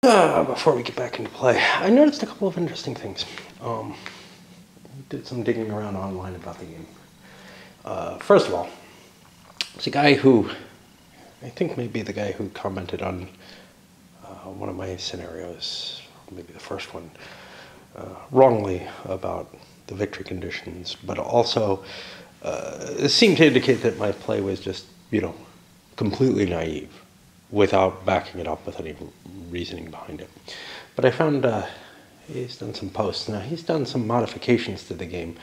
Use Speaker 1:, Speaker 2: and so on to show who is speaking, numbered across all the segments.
Speaker 1: Before we get back into play, I noticed a couple of interesting things. Did some digging around online about the game. First of all, it's a guy who, I think maybe the guy who commented on one of my scenarios, maybe the first one, wrongly about the victory conditions, but also it seemed to indicate that my play was just, completely naive, without backing it up with any reasoning behind it. But I found he's done some posts. Now, he's done some modifications to the game,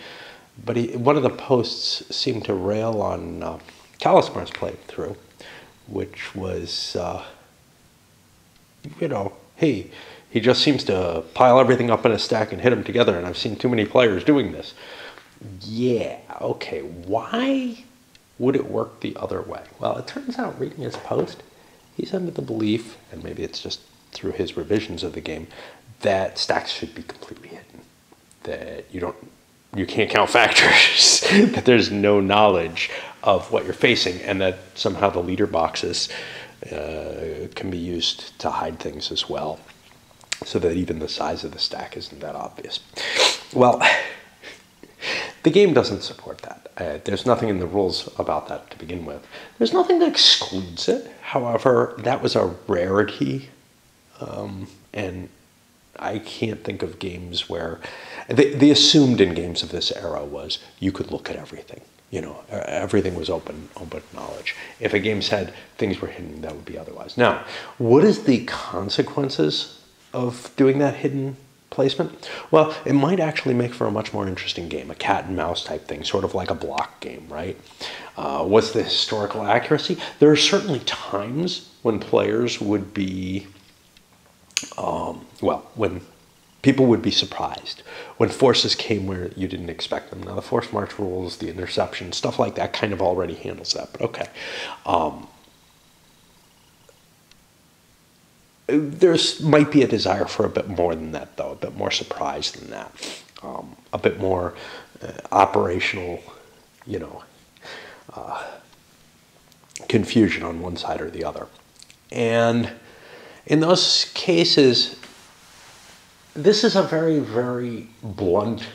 Speaker 1: but one of the posts seemed to rail on Kalismar's playthrough, which was, hey, he just seems to pile everything up in a stack and hit them together, and I've seen too many players doing this. Yeah, okay, why would it work the other way? Well, it turns out, reading his post, he's under the belief, and maybe it's just through his revisions of the game, that stacks should be completely hidden. That you can't count factors, that there's no knowledge of what you're facing, and that somehow the leader boxes can be used to hide things as well, so that even the size of the stack isn't that obvious. Well, the game doesn't support that. There's nothing in the rules about that to begin with. There's nothing that excludes it. However, that was a rarity, and I can't think of games where the assumed in games of this era was you could look at everything. Everything was open knowledge. If a game said things were hidden, that would be otherwise. Now, what is the consequences of doing that hidden placement? Well, it might actually make for a much more interesting game, a cat and mouse type thing, sort of like a block game, right? What's the historical accuracy? There are certainly times when players would be, when people would be surprised, when forces came where you didn't expect them. Now, the force march rules, the interception, stuff like that kind of already handles that, but okay. There's might be a desire for a bit more than that, though, a bit more surprise than that, a bit more operational, confusion on one side or the other. And in those cases, this is a very, very blunt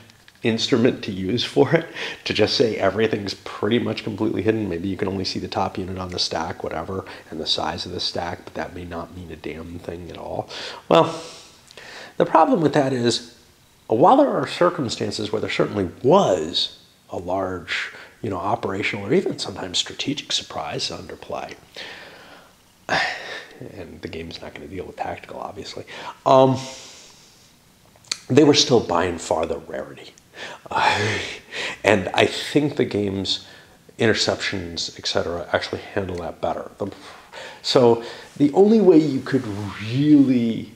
Speaker 1: instrument to use for it, to just say everything's pretty much completely hidden. Maybe you can only see the top unit on the stack, whatever, and the size of the stack, but that may not mean a damn thing at all. Well, the problem with that is, while there are circumstances where there certainly was a large, operational or even sometimes strategic surprise under play, and the game's not going to deal with tactical, obviously, they were still by and far the rarity. And I think the game's interceptions, etc., actually handle that better. So the only way you could really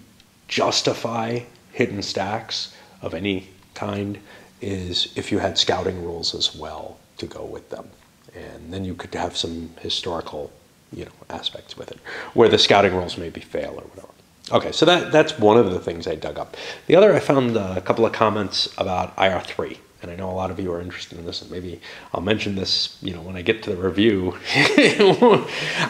Speaker 1: justify hidden stacks of any kind is if you had scouting rules as well to go with them. And then you could have some historical, aspects with it, where the scouting rules maybe fail or whatever. Okay, so that's one of the things I dug up. The other, I found a couple of comments about IR3, and I know a lot of you are interested in this, and maybe I'll mention this, when I get to the review.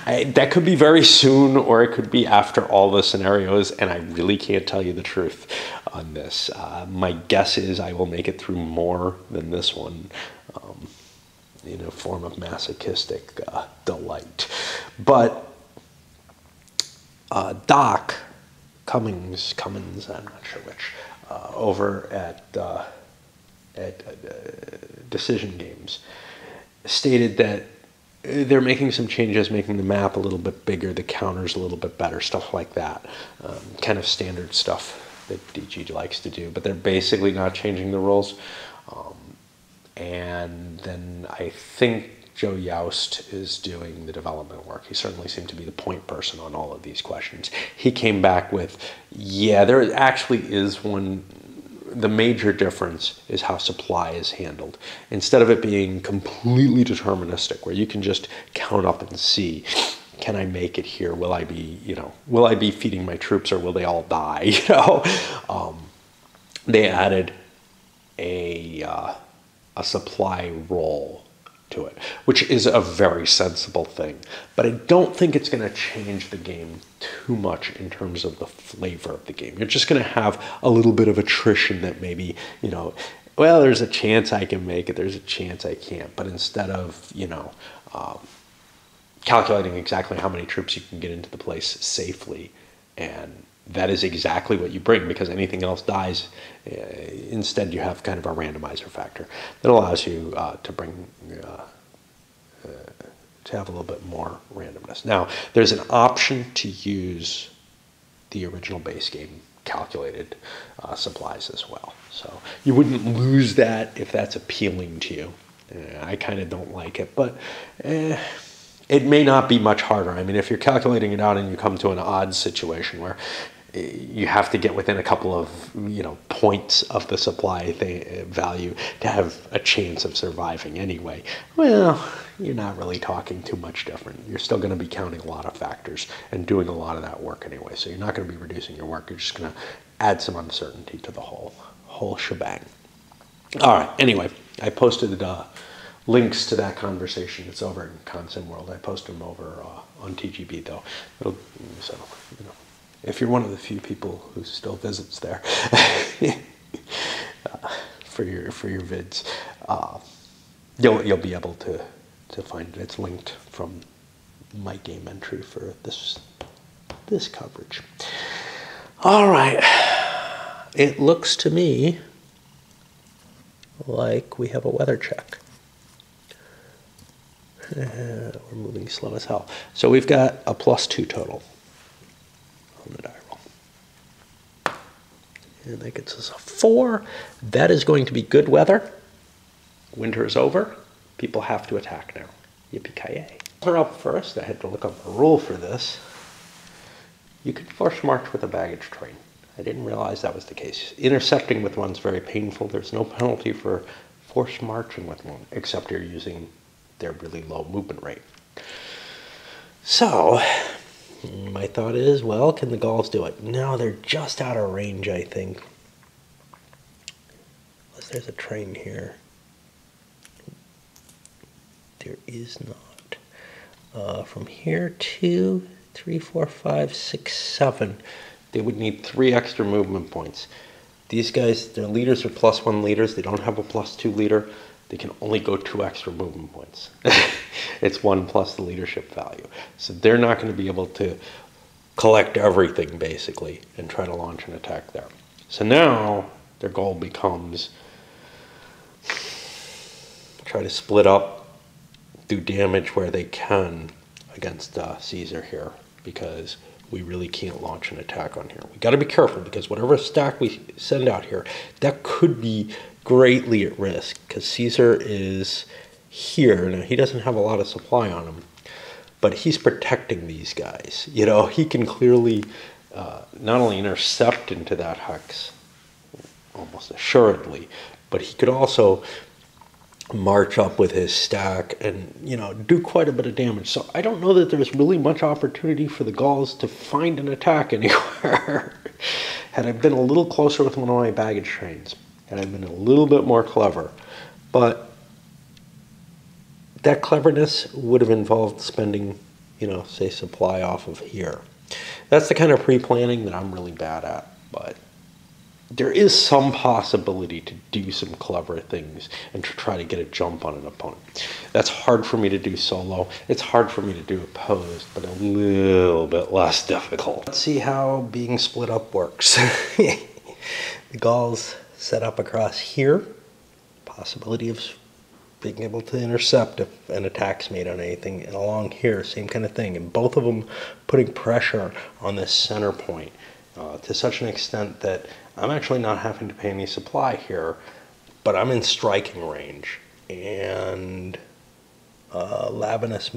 Speaker 1: That could be very soon, or it could be after all the scenarios, and I really can't tell you the truth on this. My guess is I will make it through more than this one, in a form of masochistic delight. But Doc Cummins, I'm not sure which, over at Decision Games, stated that they're making some changes, making the map a little bit bigger, the counters a little bit better, stuff like that. Kind of standard stuff that DG likes to do, but they're basically not changing the rules. And then I think Joe Youst is doing the development work. He certainly seemed to be the point person on all of these questions. He came back with, yeah, there actually is one. The major difference is how supply is handled. Instead of it being completely deterministic, where you can just count up and see, can I make it here? Will I be feeding my troops, or will they all die? They added a supply roll to it, which is a very sensible thing. But I don't think it's going to change the game too much in terms of the flavor of the game. You're just going to have a little bit of attrition that maybe, you know, well, there's a chance I can make it, there's a chance I can't. But instead of, you know, calculating exactly how many troops you can get into the place safely, and that is exactly what you bring, because anything else dies. Instead, you have kind of a randomizer factor that allows you to bring to have a little bit more randomness. Now, there's an option to use the original base game calculated supplies as well. So you wouldn't lose that if that's appealing to you. I kind of don't like it, but it may not be much harder. I mean, if you're calculating it out and you come to an odd situation where you have to get within a couple of, you know, points of the supply value to have a chance of surviving anyway, well, you're not really talking too much different. You're still going to be counting a lot of factors and doing a lot of that work anyway. So you're not going to be reducing your work. You're just going to add some uncertainty to the whole shebang. All right. Anyway, I posted links to that conversation. It's over in Consim World. I post them over on TGB though. So, you know, if you're one of the few people who still visits there for your vids, you'll be able to find it. It's linked from my game entry for this coverage. All right, it looks to me like we have a weather check. We're moving slow as hell. So we've got a +2 total on the die roll. And that gets us a 4. That is going to be good weather. Winter is over. People have to attack now. Yippee-ki-yay. We're up first. I had to look up a rule for this. You can force march with a baggage train. I didn't realize that was the case. Intercepting with one's very painful. There's no penalty for force marching with one, except you're using their really low movement rate. So, my thought is, well, can the Gauls do it? No, they're just out of range, I think. Unless there's a train here. There is not. From here, 2, 3, 4, 5, 6, 7. They would need 3 extra movement points. These guys, their leaders are +1 leaders. They don't have a +2 leader. They can only go 2 extra movement points. It's 1 plus the leadership value. So they're not going to be able to collect everything, basically, and try to launch an attack there. So now their goal becomes try to split up, do damage where they can against Caesar here, because we really can't launch an attack on here. We got to be careful, because whatever stack we send out here, that could be greatly at risk, because Caesar is here. Now, he doesn't have a lot of supply on him, but he's protecting these guys. You know, he can clearly not only intercept into that hex, almost assuredly, but he could also march up with his stack and, you know, do quite a bit of damage. So I don't know that there's really much opportunity for the Gauls to find an attack anywhere. Had I been a little closer with one of my baggage trains, had I been a little bit more clever, but that cleverness would have involved spending, you know, say, supply off of here. That's the kind of pre-planning that I'm really bad at, but there is some possibility to do some clever things and to try to get a jump on an opponent. That's hard for me to do solo. It's hard for me to do opposed, but a little bit less difficult. Let's see how being split up works. The Gauls set up across here. Possibility of being able to intercept if an attack's made on anything. And along here, same kind of thing. And both of them putting pressure on this center point to such an extent that I'm actually not having to pay any supply here, but I'm in striking range. And Lavinus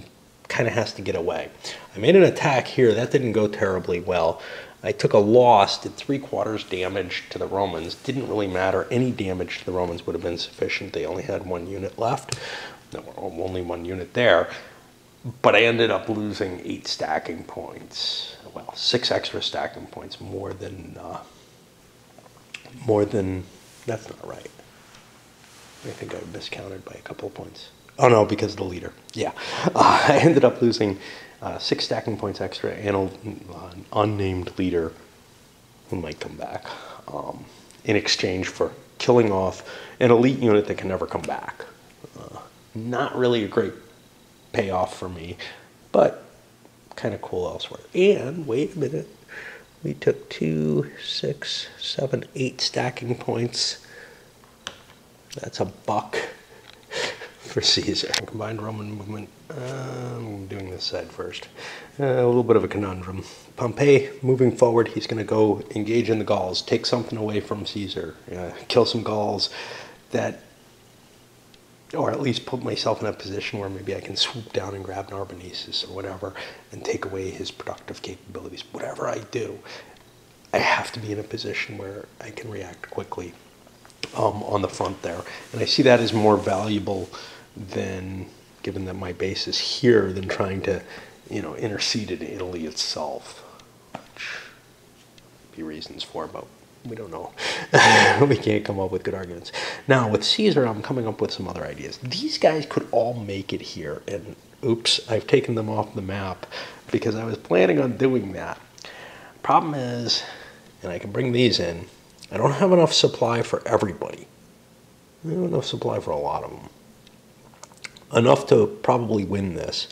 Speaker 1: kind of has to get away. I made an attack here. That didn't go terribly well. I took a loss, did 3/4 damage to the Romans. Didn't really matter. Any damage to the Romans would have been sufficient. They only had 1 unit left. No, only 1 unit there. But I ended up losing 8 stacking points. Well, 6 extra stacking points, more than, that's not right. I think I miscounted by a couple of points. Oh no, because of the leader. Yeah. I ended up losing 6 stacking points extra and an unnamed leader who might come back in exchange for killing off an elite unit that can never come back. Not really a great payoff for me, but kind of cool elsewhere. And wait a minute, we took 2, 6, 7, 8 stacking points. That's a buck for Caesar. Combined Roman movement. I'm doing this side first. A little bit of a conundrum. Pompey, moving forward, he's going to go engage in the Gauls, take something away from Caesar, kill some Gauls that, or at least put myself in a position where maybe I can swoop down and grab Narbonensis or whatever and take away his productive capabilities. Whatever I do, I have to be in a position where I can react quickly on the front there. And I see that as more valuable than, given that my base is here, than trying to, intercede in Italy itself. Which be reasons for, but we don't know. We can't come up with good arguments. Now, with Caesar, I'm coming up with some other ideas. These guys could all make it here, and oops, I've taken them off the map because I was planning on doing that. Problem is, and I can bring these in, I don't have enough supply for everybody. I don't have enough supply for a lot of them. Enough to probably win this,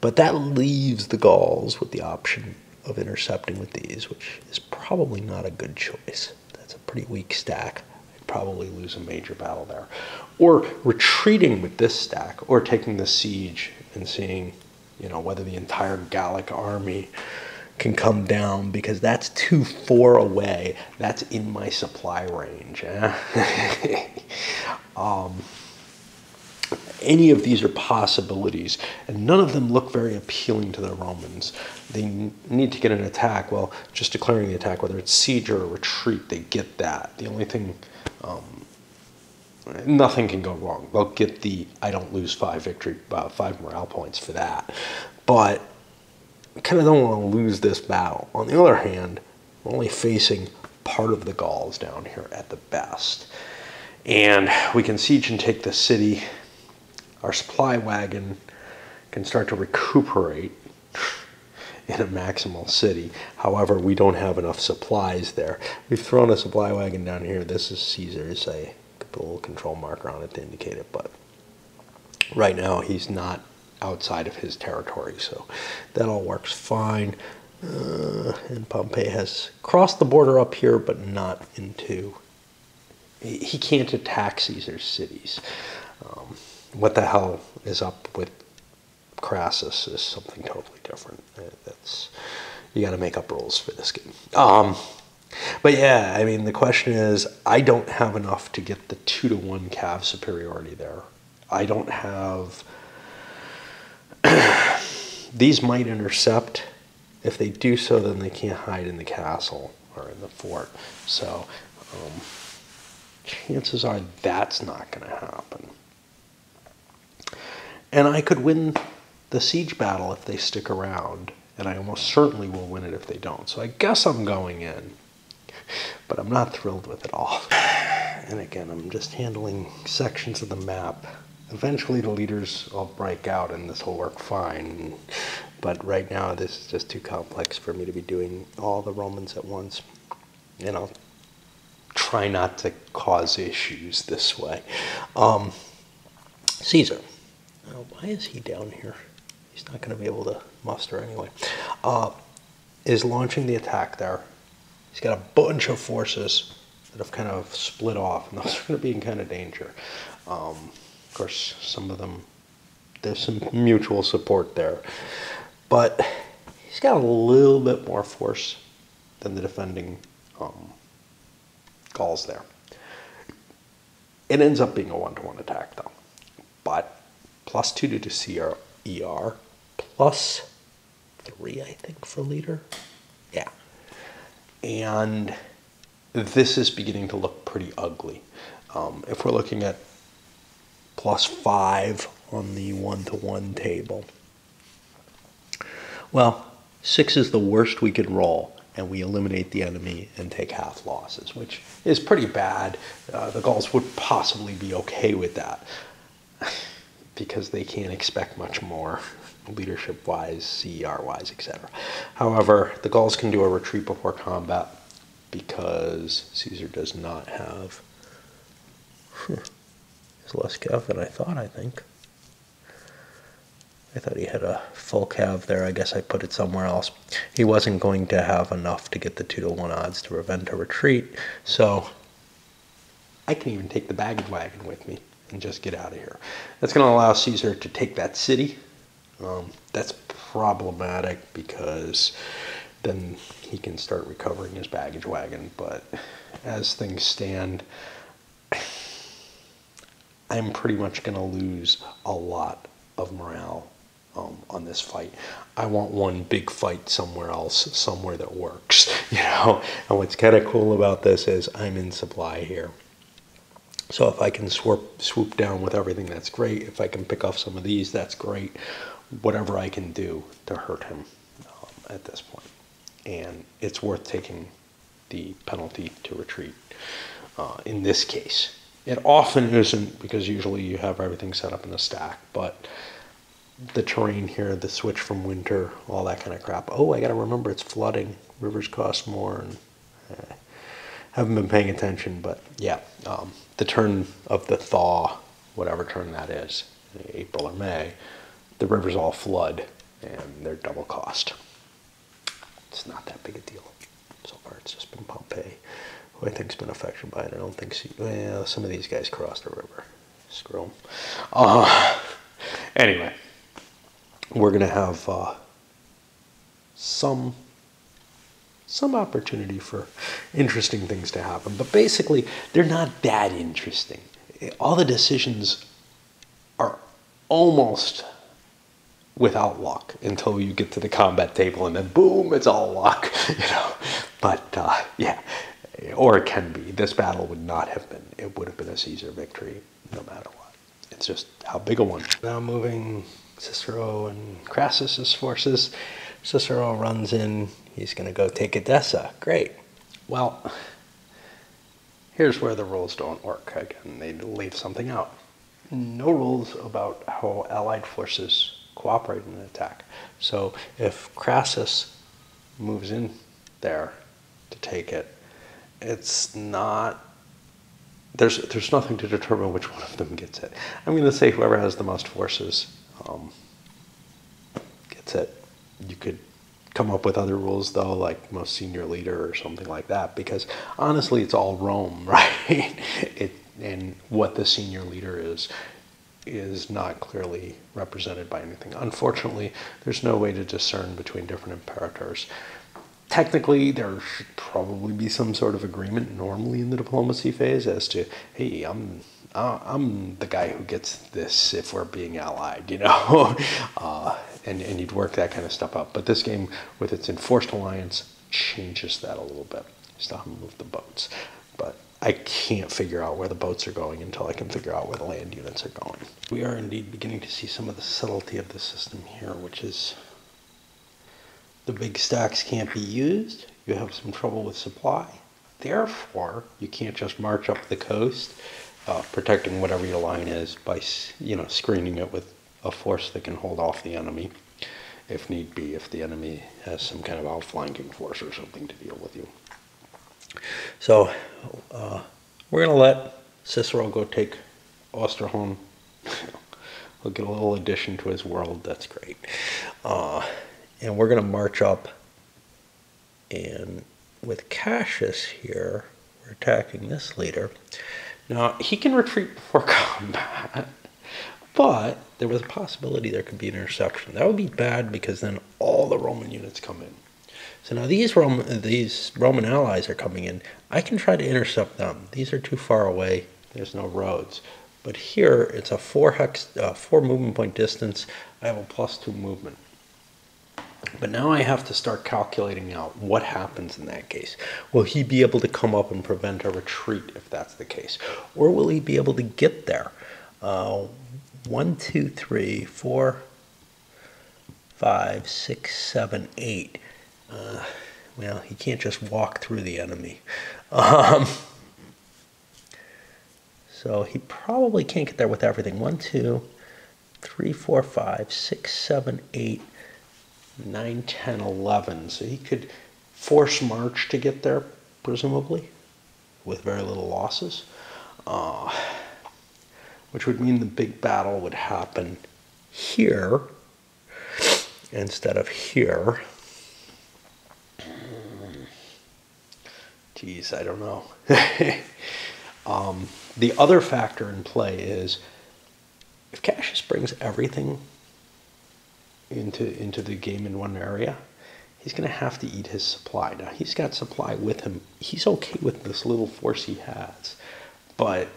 Speaker 1: but that leaves the Gauls with the option of intercepting with these, which is probably not a good choice. That's a pretty weak stack. I'd probably lose a major battle there. Or retreating with this stack, or taking the siege and seeing, whether the entire Gallic army can come down, because that's too far away. That's in my supply range. Any of these are possibilities, and none of them look very appealing to the Romans. They need to get an attack. Well, just declaring the attack, whether it's siege or a retreat, they get that. The only thing, nothing can go wrong. They'll get the I don't lose 5 victory, 5 morale points for that. But I kind of don't want to lose this battle. On the other hand, we're only facing part of the Gauls down here at the best. And we can siege and take the city. Our supply wagon can start to recuperate in a maximal city. However, we don't have enough supplies there. We've thrown a supply wagon down here. This is Caesar's. I could put a little control marker on it to indicate it, but right now he's not outside of his territory, so that all works fine. And Pompey has crossed the border up here, but not into... He can't attack Caesar's cities. What the hell is up with Crassus is something totally different. You got to make up rules for this game. But yeah, I mean, the question is, I don't have enough to get the 2-to-1 cav superiority there. I don't have... These might intercept. If they do so, then they can't hide in the castle or in the fort. So chances are that's not going to happen. And I could win the siege battle if they stick around, and I almost certainly will win it if they don't. So I guess I'm going in, but I'm not thrilled with it all. And again, I'm just handling sections of the map. Eventually the leaders will break out and this will work fine. But right now this is just too complex for me to be doing all the Romans at once. And I'll try not to cause issues this way. Caesar. Now, why is he down here? He's not going to be able to muster anyway. Is launching the attack there. He's got a bunch of forces that have kind of split off, and those are going to be in kind of danger. Of course, some of them, there's some mutual support there. But he's got a little bit more force than the defending Gauls there. It ends up being a 1-to-1 attack, though. But +2 to CR, +3, I think, for leader. Yeah. And this is beginning to look pretty ugly. If we're looking at +5 on the 1-to-1 table, well, 6 is the worst we could roll, and we eliminate the enemy and take half losses, which is pretty bad. The Gauls would possibly be okay with that, because they can't expect much more leadership-wise, CER-wise, etc. However, the Gauls can do a retreat before combat because Caesar does not have... He's less cav than I thought, I think. I thought he had a full cav there. I guess I put it somewhere else. He wasn't going to have enough to get the 2-to-1 odds to prevent a retreat, so I can even take the baggage wagon with me and just get out of here. That's going to allow Caesar to take that city. That's problematic because then he can start recovering his baggage wagon, but as things stand, I'm pretty much going to lose a lot of morale on this fight. I want one big fight somewhere else, somewhere that works, you know. And what's kind of cool about this is I'm in supply here. So if I can swoop down with everything, that's great. If I can pick off some of these, that's great. Whatever I can do to hurt him at this point. And it's worth taking the penalty to retreat in this case. It often isn't, because usually you have everything set up in a stack, but the terrain here, the switch from winter, all that kind of crap. Oh, I got to remember it's flooding. Rivers cost more, and haven't been paying attention, but yeah, the turn of the thaw, whatever turn that is, April or May, the rivers all flood, and they're double cost. It's not that big a deal. So far, it's just been Pompeii, who I think's been affected by it. I don't think well, some of these guys crossed the river. Screw them. Anyway, we're gonna have some opportunity for interesting things to happen, but basically they're not that interesting. All the decisions are almost without luck until you get to the combat table, and then boom, it's all luck, you know. But yeah, or it can be. This battle would not have been. It would have been a Caesar victory no matter what. It's just how big a one. Now moving Cicero and Crassus's forces. Cicero runs in. He's going to go take Edessa. Great. Well, here's where the rules don't work. Again, they leave something out. No rules about how allied forces cooperate in an attack. So if Crassus moves in there to take it, it's not... There's nothing to determine which one of them gets it. I'm going to say whoever has the most forces gets it. You could come up with other rules, though, like most senior leader or something like that, because honestly, it's all Rome, right? And what the senior leader is not clearly represented by anything. Unfortunately, there's no way to discern between different imperators. Technically, there should probably be some sort of agreement normally in the diplomacy phase as to, hey, I'm the guy who gets this if we're being allied, you know? And you'd work that kind of stuff out. But this game, with its enforced alliance, changes that a little bit. Still haven't moved the boats. But I can't figure out where the boats are going until I can figure out where the land units are going. We are indeed beginning to see some of the subtlety of the system here, which is the big stacks can't be used. You have some trouble with supply. Therefore, you can't just march up the coast, protecting whatever your line is by, you know, screening it with a force that can hold off the enemy, if need be, if the enemy has some kind of outflanking force or something to deal with you. So we're going to let Cicero go take Osterholm. He'll get a little addition to his world. That's great. And we're going to march up, and with Cassius here, we're attacking this leader. Now, he can retreat before combat, but there was a possibility there could be an interception. That would be bad because then all the Roman units come in. So now these Roman allies are coming in. I can try to intercept them. These are too far away. There's no roads. But here, it's a 4 movement point distance. I have a +2 movement. But now I have to start calculating out what happens in that case. Will he be able to come up and prevent a retreat if that's the case? Or will he be able to get there? 1, 2, 3, 4, 5, 6, 7, 8. Well, he can't just walk through the enemy. So he probably can't get there with everything. 1, 2, 3, 4, 5, 6, 7, 8, 9, 10, 11. So he could force march to get there, presumably, with very little losses. Which would mean the big battle would happen here instead of here. Geez, I don't know. The other factor in play is if Cassius brings everything into the game in one area, he's going to have to eat his supply. Now, he's got supply with him. He's okay with this little force he has. But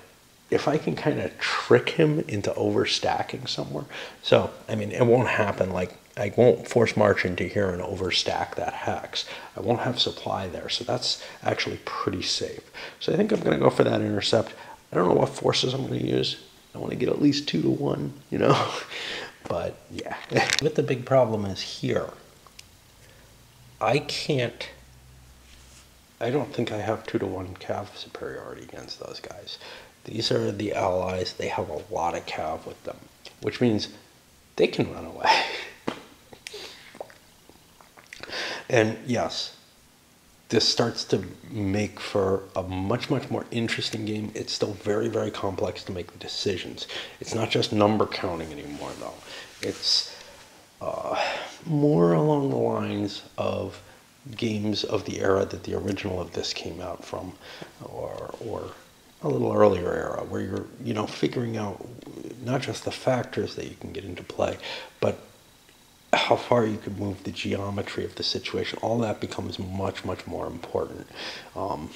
Speaker 1: if I can kind of trick him into overstacking somewhere, so, I mean, it won't happen. Like, I won't force march into here and overstack that hex. I won't have supply there, so that's actually pretty safe. So I think I'm going to go for that intercept. I don't know what forces I'm going to use. I want to get at least 2 to 1, you know? But, yeah. But the big problem is here. I don't think I have 2 to 1 cav superiority against those guys. These are the allies. They have a lot of cav with them, which means they can run away. And yes, this starts to make for a much, much more interesting game. It's still very, very complex to make the decisions. It's not just number counting anymore, though. It's more along the lines of games of the era that the original of this came out from, or a little earlier era, where you're, you know, figuring out not just the factors that you can get into play, but how far you could move the geometry of the situation. All that becomes much, much more important. And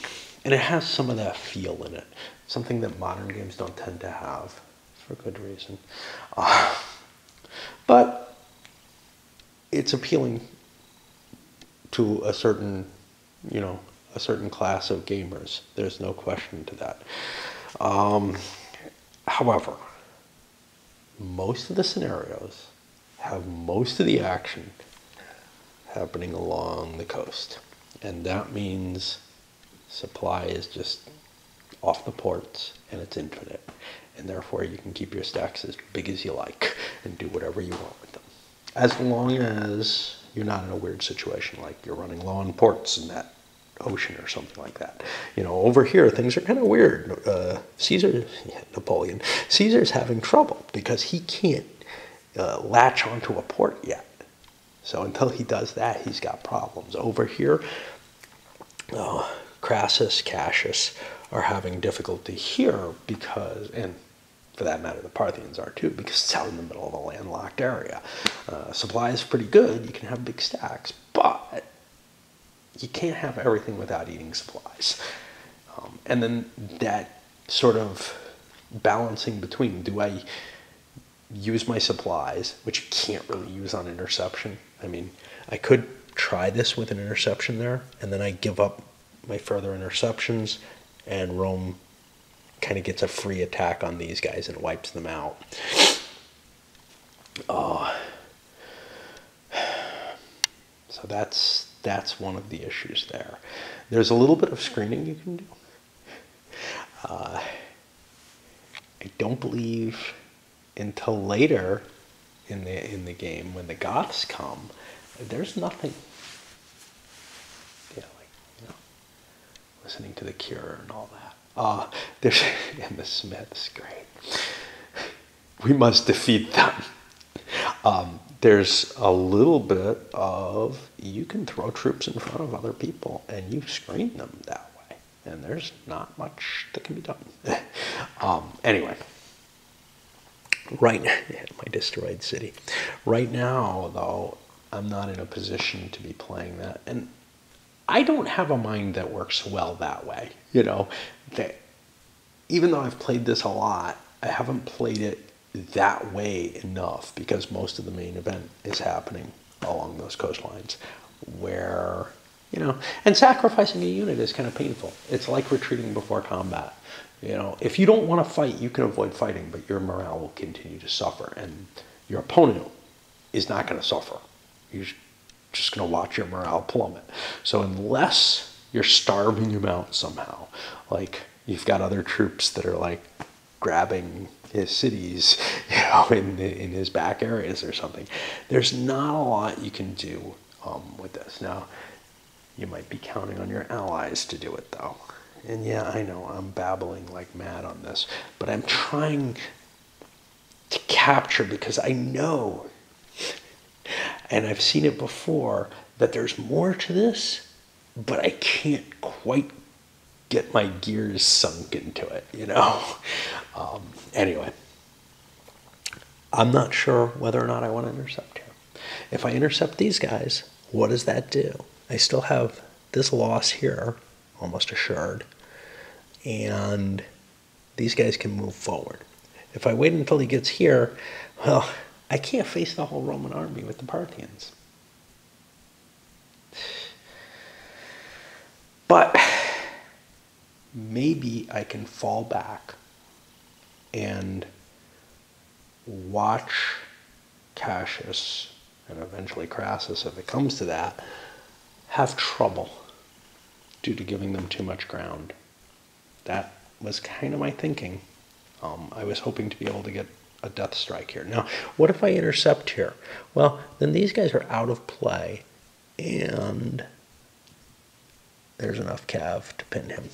Speaker 1: it has some of that feel in it, something that modern games don't tend to have, for good reason. But it's appealing to a certain, you know, a certain class of gamers. There's no question to that. However, most of the scenarios have most of the action happening along the coast. And that means supply is just off the ports and it's infinite. And therefore you can keep your stacks as big as you like and do whatever you want with them. As long as you're not in a weird situation like you're running low on ports in that ocean or something like that. You know, over here things are kind of weird. Caesar's having trouble because he can't latch onto a port yet. So until he does that, he's got problems. Over here, Crassus, Cassius are having difficulty here because, and for that matter, the Parthians are too, because it's out in the middle of a landlocked area. Supply is pretty good. You can have big stacks, but you can't have everything without eating supplies. And then that sort of balancing between, do I use my supplies, which you can't really use on interception. I mean, I could try this with an interception there, and then I give up my further interceptions, and Rome kind of gets a free attack on these guys and wipes them out. So that's one of the issues there. There's a little bit of screening you can do. I don't believe until later in the game, when the Goths come, there's nothing. Yeah, like, you know, listening to the Cure and all that. There's and the Smiths, great. We must defeat them. There's a little bit of, you can throw troops in front of other people and you screen them that way, and there's not much that can be done. Anyway. Right now, my destroyed city. Right now, though, I'm not in a position to be playing that. And I don't have a mind that works well that way. You know, even though I've played this a lot, I haven't played it that way enough because most of the main event is happening along those coastlines where, you know, and sacrificing a unit is kind of painful. It's like retreating before combat. You know, if you don't want to fight, you can avoid fighting, but your morale will continue to suffer, and your opponent is not going to suffer. You're just going to watch your morale plummet. So unless you're starving him out somehow, like you've got other troops that are like grabbing his cities, in his back areas or something. There's not a lot you can do with this. Now, you might be counting on your allies to do it, though. And yeah, I know I'm babbling like mad on this, but I'm trying to capture, because I know, and I've seen it before, that there's more to this, but I can't quite get my gears sunk into it, Anyway, I'm not sure whether or not I want to intercept here. If I intercept these guys, what does that do? I still have this loss here, almost assured, and these guys can move forward. If I wait until he gets here, well, I can't face the whole Roman army with the Parthians. But maybe I can fall back and watch Cassius, and eventually Crassus, if it comes to that, have trouble due to giving them too much ground. That was kind of my thinking. I was hoping to be able to get a death strike here. Now, what if I intercept here? Well, then these guys are out of play, and there's enough cav to pin him,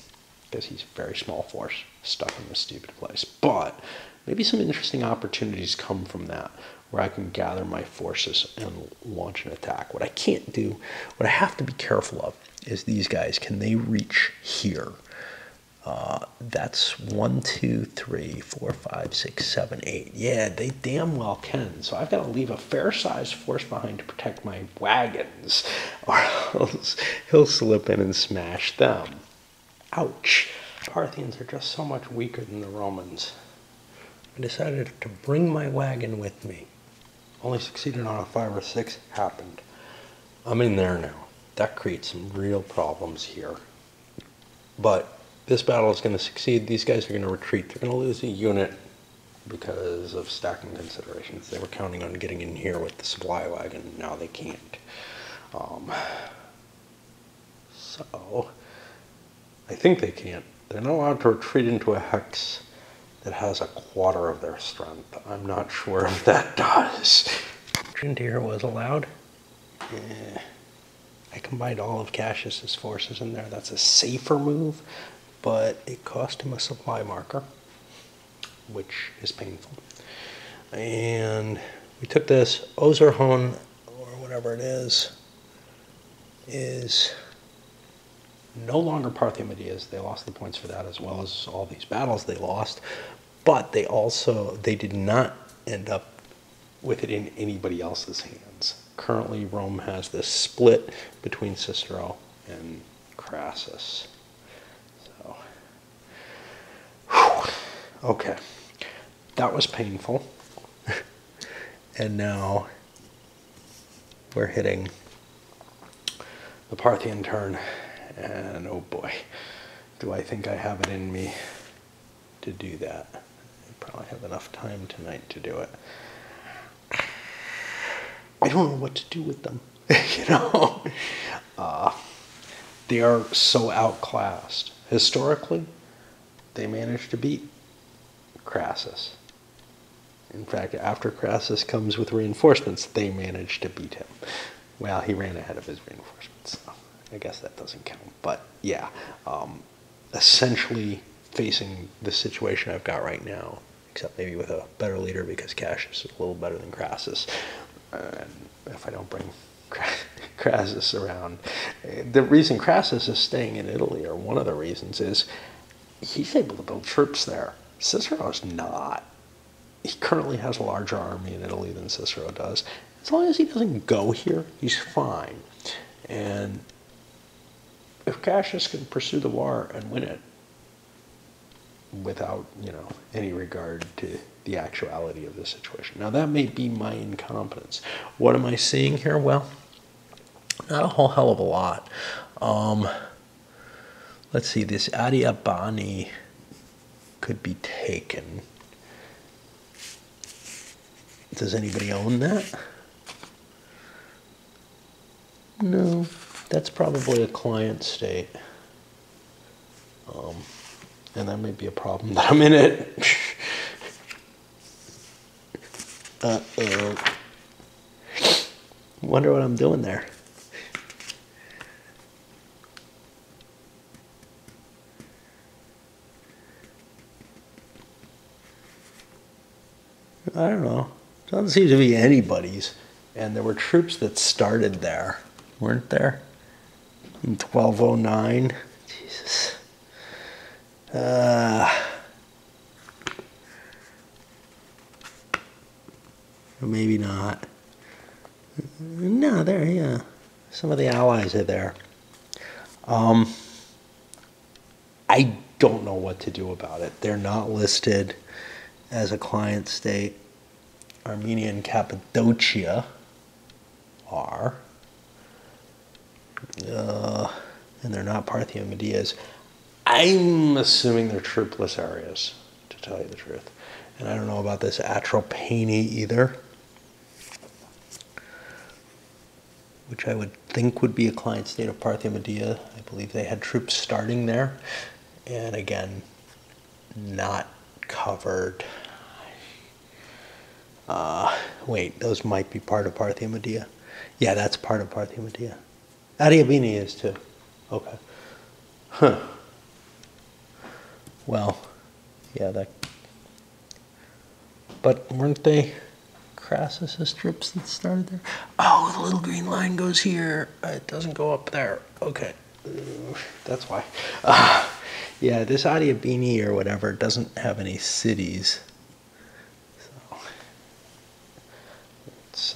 Speaker 1: because he's a very small force stuck in this stupid place. But maybe some interesting opportunities come from that, where I can gather my forces and launch an attack. What I can't do, what I have to be careful of, is these guys. Can they reach here? That's 1, 2, 3, 4, 5, 6, 7, 8. Yeah, they damn well can. So I've got to leave a fair-sized force behind to protect my wagons, or else he'll slip in and smash them. Ouch. Parthians are just so much weaker than the Romans. I decided to bring my wagon with me. Only succeeded on a 5 or 6. Happened. I'm in there now. That creates some real problems here. But this battle is going to succeed. These guys are going to retreat. They're going to lose a unit because of stacking considerations. They were counting on getting in here with the supply wagon. Now they can't. So I think they can't. They're not allowed to retreat into a hex that has a quarter of their strength. I'm not sure if that does. Retreat here was allowed. I combined all of Cassius's forces in there. That's a safer move, but it cost him a supply marker, which is painful. And we took this. Ozerhon, or whatever it is no longer Parthian Medias. They lost the points for that, as well as all these battles they lost. But they did not end up with it in anybody else's hands. Currently, Rome has this split between Cicero and Crassus. So, okay, that was painful. And now we're hitting the Parthian turn, and oh boy, do I think I have it in me to do that. I probably have enough time tonight to do it. I don't know what to do with them, They are so outclassed. Historically, they managed to beat Crassus. In fact, after Crassus comes with reinforcements, they managed to beat him. Well, he ran ahead of his reinforcements, so I guess that doesn't count. But yeah, essentially facing the situation I've got right now, except maybe with a better leader, because Cassius is a little better than Crassus. And if I don't bring Crassus around, the reason Crassus is staying in Italy, or one of the reasons, is he's able to build troops there. Cicero's not. He currently has a larger army in Italy than Cicero does. As long as he doesn't go here, he's fine. And if Cassius can pursue the war and win it without, any regard to the actuality of the situation. Now, that may be my incompetence. What am I seeing here? Well, not a whole hell of a lot. Let's see, this Adiabani could be taken. Does anybody own that? No, that's probably a client state. And that may be a problem that I'm in it. Uh-oh. Wonder what I'm doing there. I don't know. Doesn't seem to be anybody's. And there were troops that started there, weren't there? In 1209. Jesus. Maybe not. No, there, yeah. Some of the allies are there. I don't know what to do about it. They're not listed as a client state. Armenia and Cappadocia are. And they're not Parthian Medias. I'm assuming they're troopless areas, to tell you the truth. And I don't know about this Atropatene either, which I would think would be a client state of Parthia Media. I believe they had troops starting there. And again, not covered. Wait, those might be part of Parthia Media. Yeah, that's part of Parthia Media. Adiabene is too. Okay. Huh. Well, yeah, that. But weren't they Crassus's troops that started there? Oh, the little green line goes here. It doesn't go up there. Okay. That's why. Yeah, this Adiabene or whatever doesn't have any cities. So it's,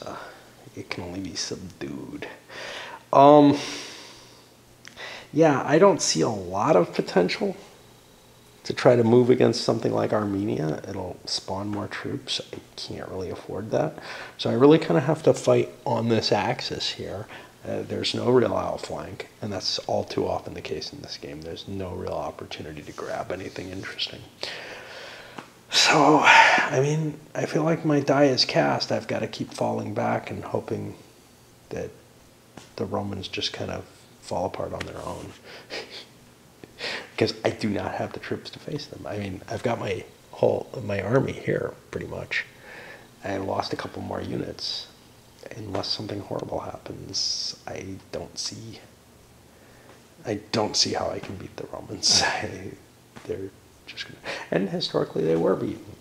Speaker 1: it can only be subdued. Yeah, I don't see a lot of potential to try to move against something like Armenia. It'll spawn more troops. I can't really afford that. So I really kind of have to fight on this axis here. There's no real outflank, and that's all too often the case in this game. There's no real opportunity to grab anything interesting. So, I mean, I feel like my die is cast. I've got to keep falling back and hoping that the Romans just kind of fall apart on their own. Because I do not have the troops to face them. I mean, I've got my army here, pretty much. I lost a couple more units. Unless something horrible happens, I don't see how I can beat the Romans. They're just gonna, and historically they were beaten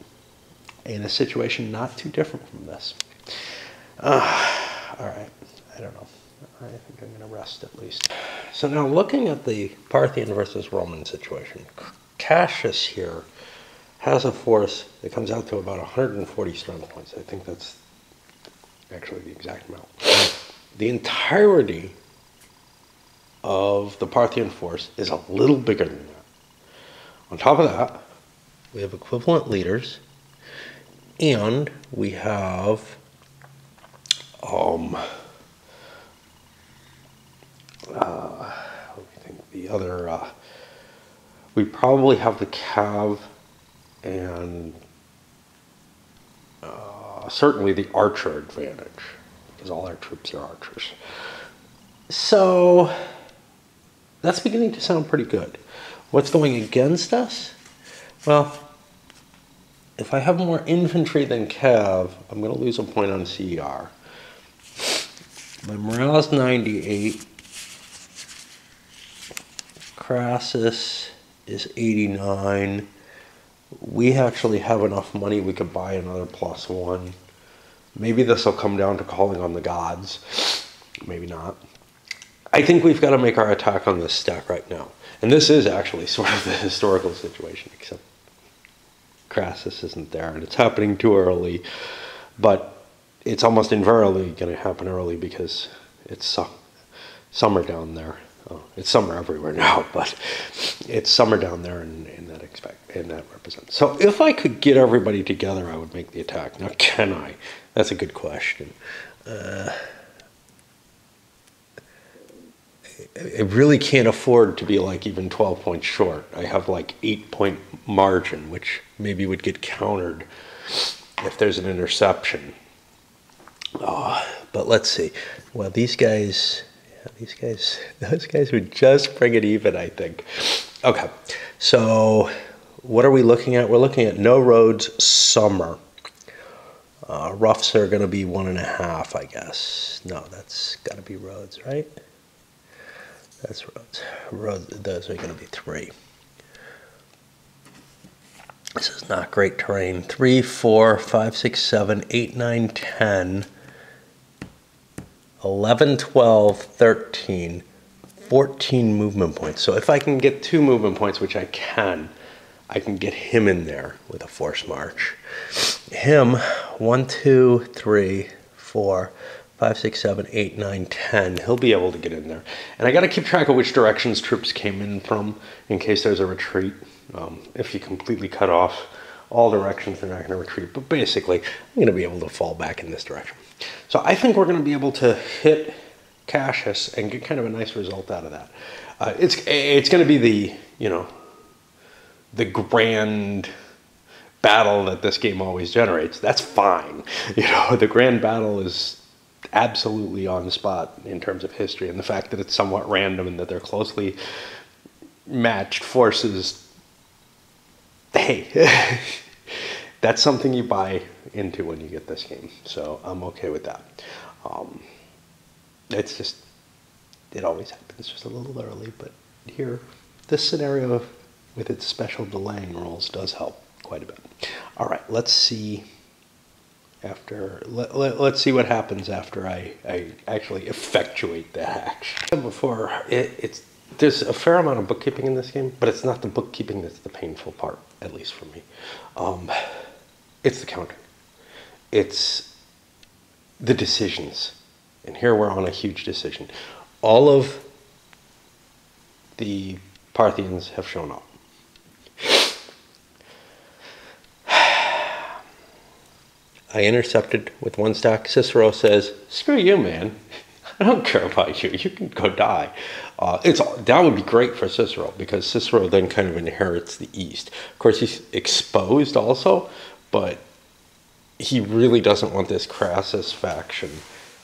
Speaker 1: in a situation not too different from this. All right, I don't know. I think I'm going to rest at least. So now looking at the Parthian versus Roman situation, Cassius here has a force that comes out to about 140 strength points. I think that's actually the exact amount. The entirety of the Parthian force is a little bigger than that. On top of that, we have equivalent leaders, and we have let me think, the other, we probably have the cav and certainly the archer advantage, because all our troops are archers. So that's beginning to sound pretty good. What's going against us? Well, if I have more infantry than cav, I'm going to lose a point on CR. My morale is 98. Crassus is 89. We actually have enough money we could buy another +1. Maybe this will come down to calling on the gods. Maybe not. I think we've got to make our attack on this stack right now. And this is actually sort of the historical situation, except Crassus isn't there, and it's happening too early. But it's almost invariably going to happen early because it's summer down there. Oh, it's summer everywhere now, but it's summer down there, and that represents. So if I could get everybody together, I would make the attack. Now, can I? That's a good question. I really can't afford to be like even 12 points short. I have like 8-point margin, which maybe would get countered if there's an interception. But let's see. Well, those guys would just bring it even, I think. Okay, so what are we looking at? We're looking at no roads, summer. Roughs are going to be 1.5, I guess. No, that's got to be roads, right? That's roads. Those are going to be 3. This is not great terrain. 3, 4, 5, 6, 7, 8, 9, 10, 11, 12, 13, 14 movement points. So if I can get 2 movement points, which I can get him in there with a force march. Him, 1, 2, 3, 4, 5, 6, 7, 8, 9, 10. He'll be able to get in there. And I got to keep track of which directions troops came in from in case there's a retreat. If you completely cut off all directions, they're not going to retreat. But basically, I'm going to be able to fall back in this direction. So I think we're going to be able to hit Cassius and get kind of a nice result out of that. It's going to be the, you know, the grand battle that this game always generates. That's fine. You know, the grand battle is absolutely on the spot in terms of history, and the fact that it's somewhat random and that they're closely matched forces. Hey, that's something you buy into when you get this game. So I'm okay with that. It's just, it always happens just a little early, but here, this scenario with its special delaying rules does help quite a bit. All right, let's see after, let's see what happens after I actually effectuate the hack. Before, there's a fair amount of bookkeeping in this game, but it's not the bookkeeping that's the painful part, at least for me. It's the counting. It's the decisions. And here we're on a huge decision. All of the Parthians have shown up. I intercepted with 1 stack. Cicero says, screw you, man. I don't care about you. You can go die. That would be great for Cicero, because Cicero then kind of inherits the East. Of course, he's exposed also, but he really doesn't want this Crassus faction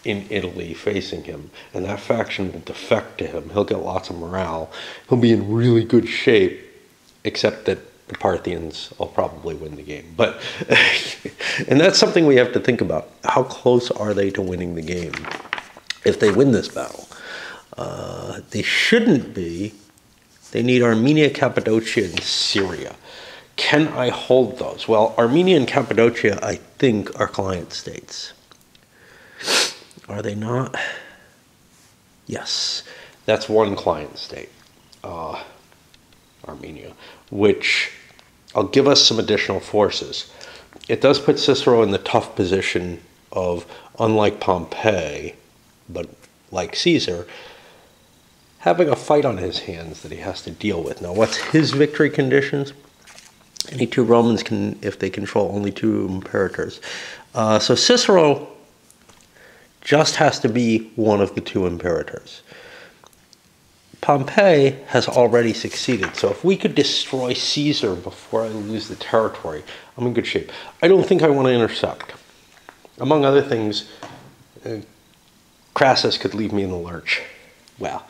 Speaker 1: in Italy facing him, and that faction will defect to him. He'll get lots of morale. He'll be in really good shape, except that the Parthians will probably win the game. But and that's something we have to think about. How close are they to winning the game if they win this battle? They shouldn't be. They need Armenia, Cappadocia, and Syria. Can I hold those? Well, Armenia and Cappadocia, I think, are client states. Are they not? Yes. That's one client state, Armenia, which will give us some additional forces. It does put Cicero in the tough position of, unlike Pompey, but like Caesar, having a fight on his hands that he has to deal with. Now, what's his victory conditions? Any 2 Romans can, if they control only 2 imperators. So Cicero just has to be one of the 2 imperators. Pompey has already succeeded, so if we could destroy Caesar before I lose the territory, I'm in good shape. I don't think I want to intercept. Among other things, Crassus could leave me in the lurch. Well,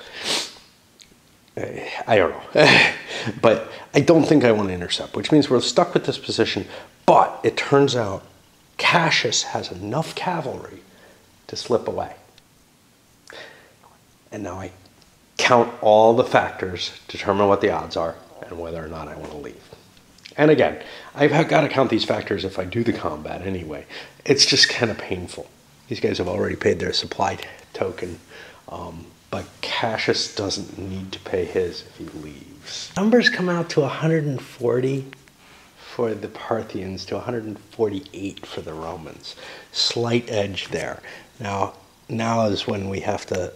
Speaker 1: I don't know. But I don't think I want to intercept, which means we're stuck with this position. But it turns out Cassius has enough cavalry to slip away. And now I count all the factors, determine what the odds are, and whether or not I want to leave. And again, I've got to count these factors if I do the combat anyway. It's just kind of painful. These guys have already paid their supply token, but Cassius doesn't need to pay his if he leaves. Numbers come out to 140 for the Parthians to 148 for the Romans. Slight edge there. Now is when we have to,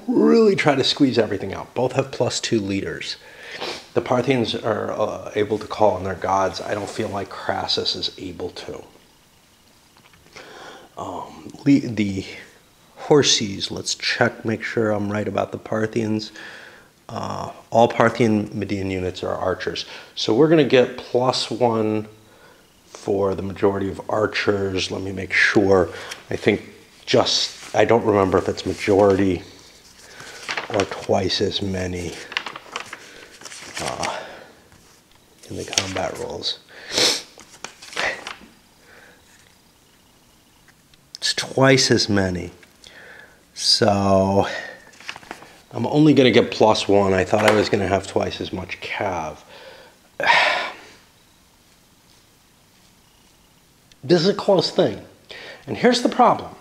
Speaker 1: really try to squeeze everything out. Both have +2 leaders. The Parthians are able to call on their gods. I don't feel like Crassus is able to. The Horses, let's check, make sure I'm right about the Parthians. All Parthian Median units are archers. So we're going to get +1 for the majority of archers. Let me make sure. I think I don't remember if it's majority or twice as many in the combat rules. twice as many. So I'm only going to get +1. I thought I was going to have twice as much cav. This is a close thing. And here's the problem.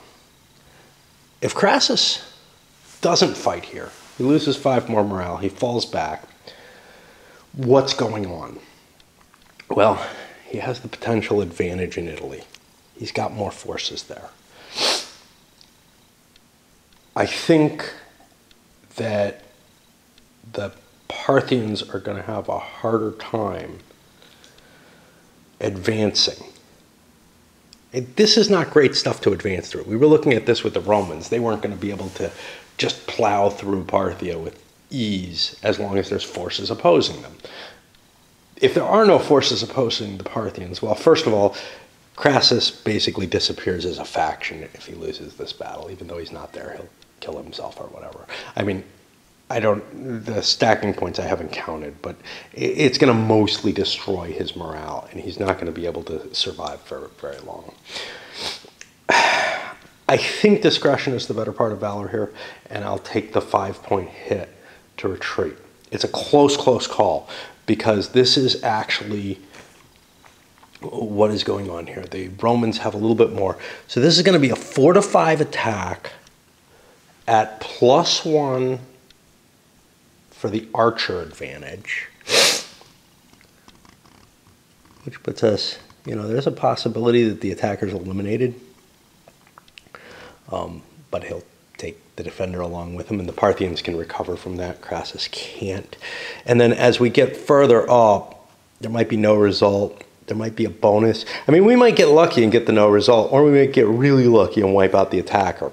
Speaker 1: If Crassus doesn't fight here, he loses 5 more morale, he falls back, what's going on? Well, he has the potential advantage in Italy. He's got more forces there. I think that the Parthians are going to have a harder time advancing. This is not great stuff to advance through. We were looking at this with the Romans. They weren't going to be able to just plow through Parthia with ease as long as there's forces opposing them. If there are no forces opposing the Parthians, well, first of all, Crassus basically disappears as a faction if he loses this battle. Even though he's not there, he'll kill himself or whatever. I mean, the stacking points I haven't counted, but it's going to mostly destroy his morale, and he's not going to be able to survive for very long. I think discretion is the better part of valor here, and I'll take the 5-point hit to retreat. It's a close call, because this is actually what is going on here. The Romans have a little bit more. So this is going to be a 4 to 5 attack at +1 for the archer advantage, which puts us, there's a possibility that the attacker's eliminated, but he'll take the defender along with him, and the Parthians can recover from that. Crassus can't. And then as we get further up, there might be no result. There might be a bonus. I mean, we might get lucky and get the no result, or we might get really lucky and wipe out the attacker.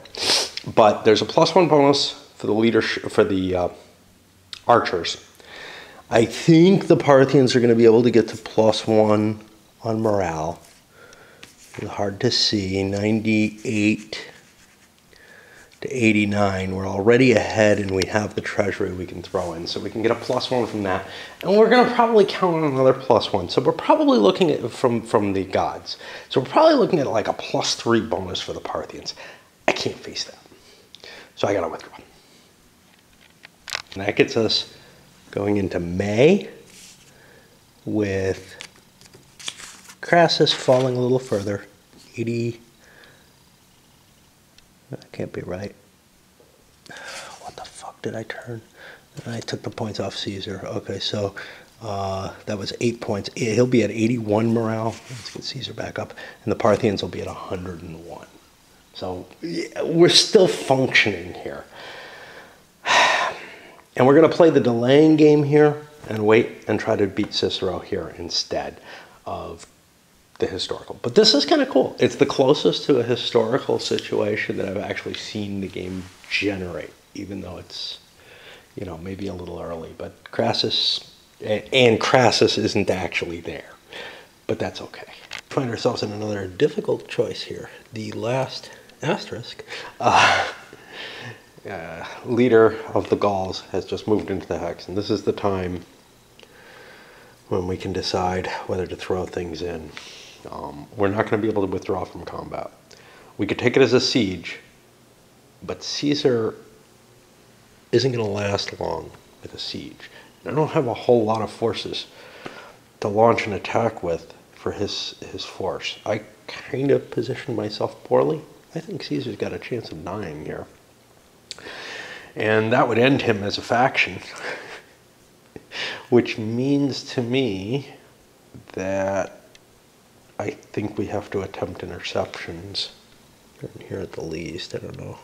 Speaker 1: But there's a +1 bonus for the leadership, for the archers. I think the Parthians are going to be able to get to +1 on morale. It's hard to see. 98 to 89. We're already ahead, and we have the treasury we can throw in, so we can get a +1 from that. And we're going to probably count on another +1. So we're probably looking at from the gods. So we're probably looking at like a +3 bonus for the Parthians. I can't face that, so I got to withdraw. And that gets us going into May with Crassus falling a little further. 80. That can't be right. What the fuck did I turn? I took the points off Caesar. Okay, so that was 8 points. He'll be at 81 morale. Let's get Caesar back up. And the Parthians will be at 101. So yeah, we're still functioning here. And we're going to play the delaying game here and wait and try to beat Cicero here instead of the historical. But this is kind of cool. It's the closest to a historical situation that I've actually seen the game generate, even though it's, maybe a little early. But Crassus isn't actually there. But that's okay. We find ourselves in another difficult choice here. The last asterisk. Leader of the Gauls has just moved into the hex, and this is the time when we can decide whether to throw things in. We're not going to be able to withdraw from combat. We could take it as a siege, but Caesar isn't going to last long with a siege. And I don't have a whole lot of forces to launch an attack with for his force. I kind of positioned myself poorly. I think Caesar's got a chance of dying here. And that would end him as a faction, which means to me that I think we have to attempt interceptions here at the least. I don't know.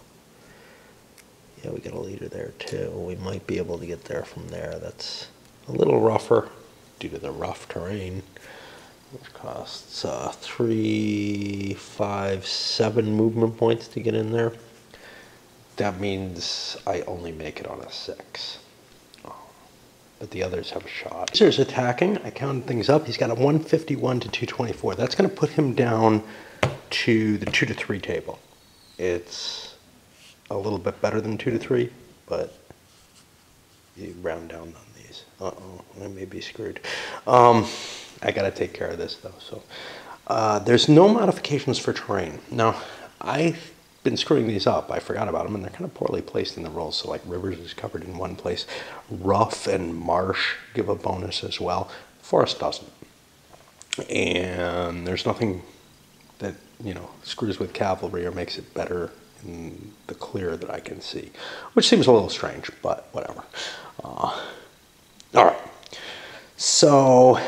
Speaker 1: Yeah, we got a leader there too. We might be able to get there from there. That's a little rougher due to the rough terrain, which costs 3, 5, 7 movement points to get in there. That means I only make it on a 6. But the others have a shot. Caesar's attacking. I counted things up. He's got a 151 to 224. That's going to put him down to the 2 to 3 table. It's a little bit better than 2 to 3, but you round down on these. Uh-oh, I may be screwed. I got to take care of this, though. So there's no modifications for terrain. Now, I been screwing these up. I forgot about them, and they're kind of poorly placed in the rolls. So like rivers is covered in one place. Rough and marsh give a bonus as well. Forest doesn't. And there's nothing that, you know, screws with cavalry or makes it better in the clear that I can see, which seems a little strange, but whatever. All right. So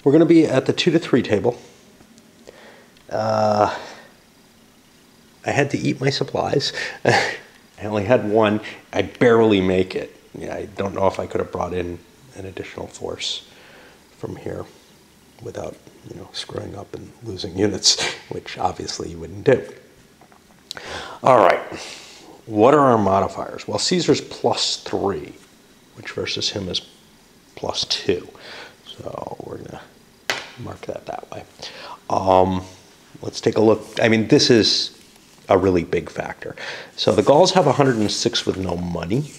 Speaker 1: we're going to be at the 2 to 3 table. I had to eat my supplies. I only had one. I barely make it. Yeah, I don't know if I could have brought in an additional force from here without, you know, screwing up and losing units, which obviously you wouldn't do. All right. What are our modifiers? Well, Caesar's +3, which versus him is +2. So we're going to mark that way. Let's take a look. I mean, this is a really big factor. So the Gauls have 106 with no money.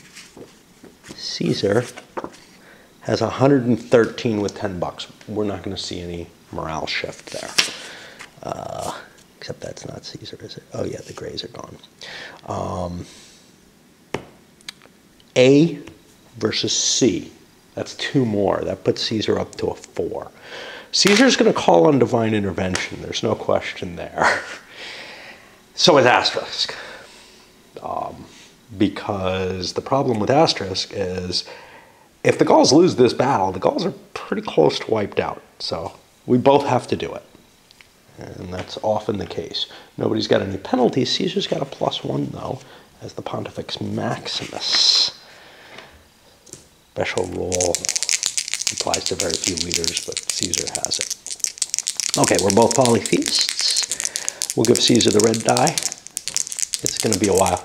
Speaker 1: Caesar has 113 with 10 bucks. We're not going to see any morale shift there. Except that's not Caesar, is it? Oh yeah, the grays are gone. A versus C. That's 2 more. That puts Caesar up to a 4. Caesar's going to call on divine intervention. There's no question there. So is Asterisk. Because the problem with Asterisk is if the Gauls lose this battle, the Gauls are pretty close to wiped out. So we both have to do it. And that's often the case. Nobody's got any penalties. Caesar's got a +1, though, as the Pontifex Maximus. Special rule applies to very few leaders, but Caesar has it. Okay, we're both polytheists. We'll give Caesar the red die. It's going to be a while.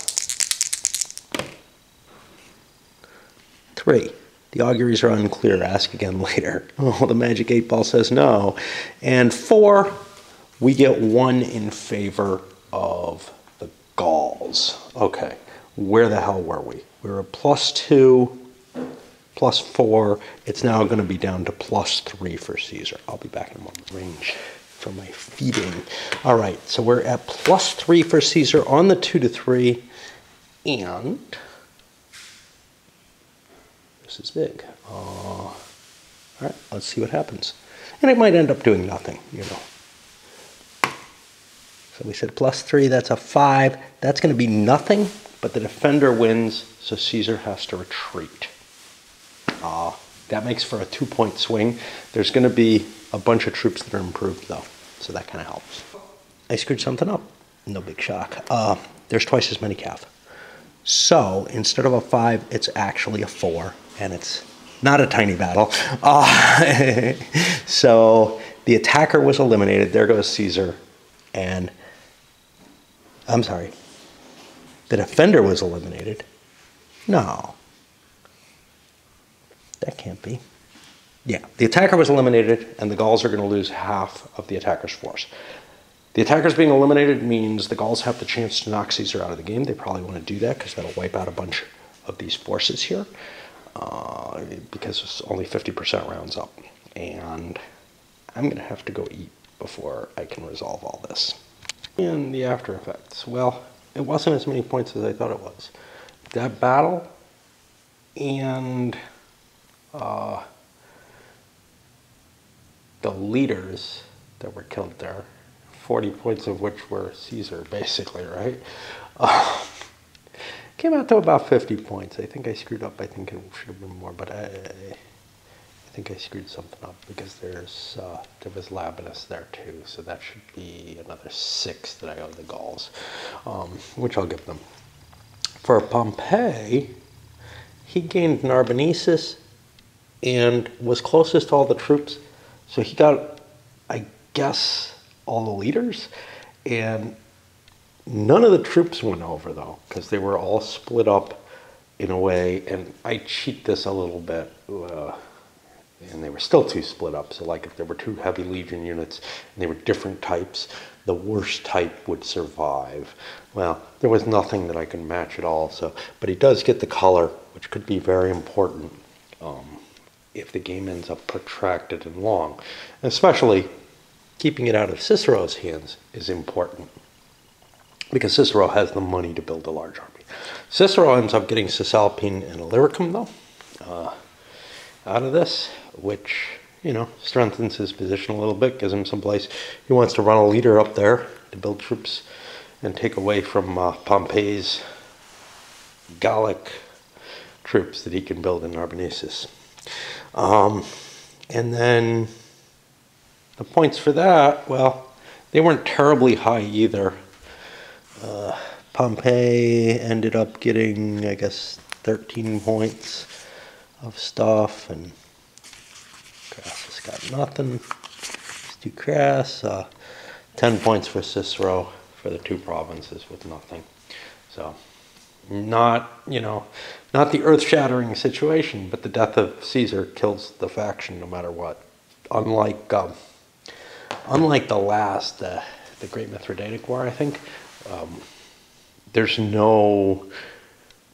Speaker 1: 3. The auguries are unclear. Ask again later. Oh, the magic 8 ball says no. And 4, we get 1 in favor of the Gauls. Okay, where the hell were we? We were at +2, +4. It's now going to be down to +3 for Caesar. I'll be back in a moment. Range for my feeding. All right, so we're at +3 for Caesar on the 2 to 3. And this is big. All right, let's see what happens. And it might end up doing nothing, you know. So we said +3, that's a 5. That's going to be nothing, but the defender wins, so Caesar has to retreat. That makes for a 2-point swing. There's going to be a bunch of troops that are improved, though, so that kind of helps. I screwed something up. No big shock. There's twice as many cav. So instead of a 5, it's actually a 4, and it's not a tiny battle. So the attacker was eliminated. There goes Caesar. And I'm sorry, the defender was eliminated. No, that can't be. Yeah, the attacker was eliminated, and the Gauls are going to lose half of the attacker's force. The attacker's being eliminated means the Gauls have the chance to knock Caesar out of the game. They probably want to do that because that'll wipe out a bunch of these forces here, because it's only 50% rounds up. And I'm going to have to go eat before I can resolve all this. And the after effects. Well, it wasn't as many points as I thought it was. That battle and the leaders that were killed there, 40 points of which were Caesar, basically, right? Came out to about 50 points. I think I screwed up. I think it should have been more, but I think I screwed something up because there was Labanus there too, so that should be another 6 that I owe the Gauls, which I'll give them. For Pompey, he gained Narbonensis and was closest to all the troops, so he got, I guess, all the leaders, and none of the troops went over though, because they were all split up in a way, and I cheat this a little bit. And they were still 2 split up. So like if there were 2 heavy legion units and they were different types, the worst type would survive. Well, there was nothing that I could match at all. So, but he does get the color, which could be very important if the game ends up protracted and long. And especially keeping it out of Cicero's hands is important. because Cicero has the money to build a large army. Cicero ends up getting Cisalpine and Illyricum, though, out of this, which, you know, strengthens his position a little bit, gives him some place. He wants to run a leader up there to build troops and take away from Pompey's Gallic troops that he can build in Narbonensis. And then the points for that, well, they weren't terribly high either. Pompey ended up getting, I guess, 13 points of stuff, and Crassus got nothing. It's too crass. 10 points for Cicero for the 2 provinces with nothing. So, not, you know, not the earth-shattering situation, but the death of Caesar kills the faction no matter what. Unlike the last, the Great Mithridatic War, I think, there's no...